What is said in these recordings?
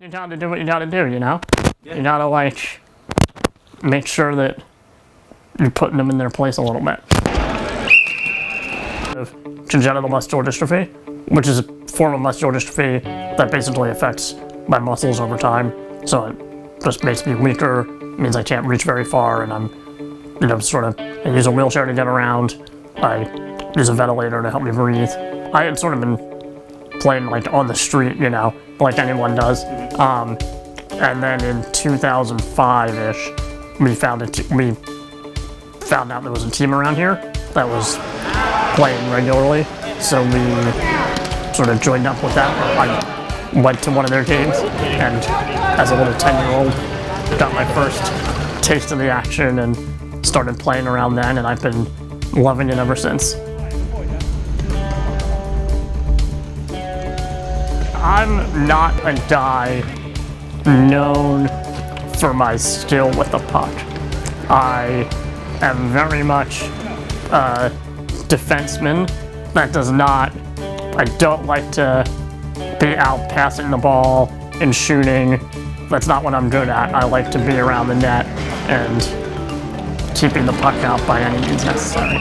You gotta do what you gotta do, you know? Yeah. You gotta, like, make sure that you're putting them in their place a little bit. Congenital muscular dystrophy, which is a form of muscular dystrophy that basically affects my muscles over time. So it just makes me weaker, means I can't reach very far, and I'm, you know, I use a wheelchair to get around. I use a ventilator to help me breathe. I had sort of been playing like on the street, you know, like anyone does. And then in 2005-ish, we found out there was a team around here that was playing regularly. So we sort of joined up with that. I went to one of their games, and as a little 10-year-old, got my first taste of the action and started playing around then, and I've been loving it ever since. I'm not a guy known for my skill with the puck. I am very much a defenseman. That does not, I don't like to be out passing the ball and shooting. That's not what I'm good at. I like to be around the net and keeping the puck out by any means necessary.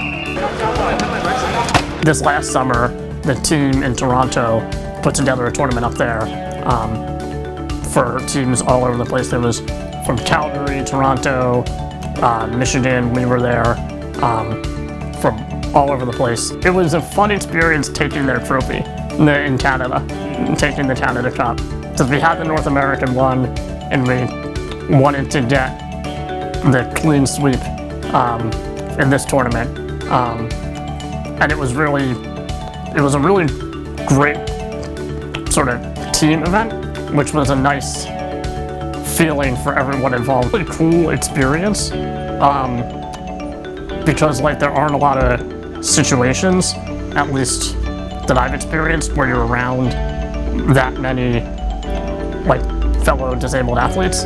This last summer, the team in Toronto put together a tournament up there for teams all over the place. There was from Calgary, Toronto, Michigan, we were there, from all over the place. It was a fun experience taking their trophy in Canada, taking the Canada Cup. Because we had the North American one, and we wanted to get the clean sweep in this tournament. And it was a really great sort of team event, which was a nice feeling for everyone involved. Really cool experience, because like there aren't a lot of situations, at least that I've experienced, where you're around that many like fellow disabled athletes,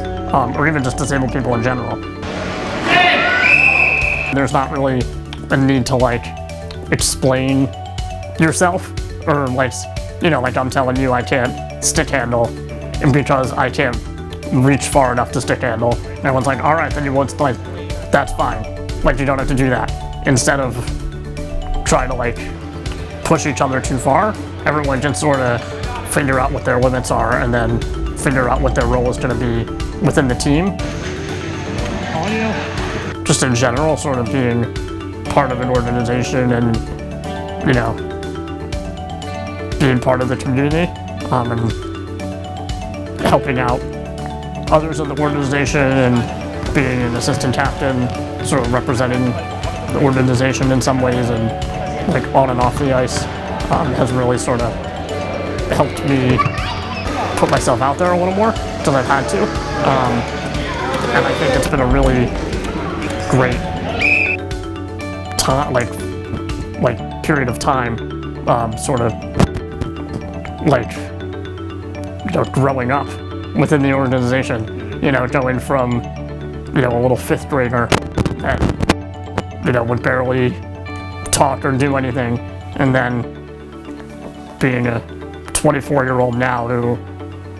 or even just disabled people in general. There's not really a need to like explain yourself, or like, you know, like I'm telling you I can't stick handle, and because I can't reach far enough to stick handle, everyone's like, all right, then you won't, like, that's fine. Like, you don't have to do that. Instead of trying to like push each other too far, everyone can sort of figure out what their limits are and then figure out what their role is going to be within the team. Just in general, sort of being part of an organization and, you know, being part of the community, and helping out others in the organization and being an assistant captain, sort of representing the organization in some ways and like on and off the ice, has really sort of helped me put myself out there a little more because I've had to. And I think it's been a really great time, like period of time, sort of like, you know, growing up within the organization, you know, going from, you know, a little fifth grader that, you know, would barely talk or do anything, and then being a 24-year-old now who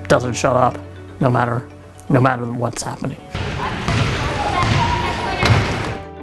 doesn't shut up no matter what's happening.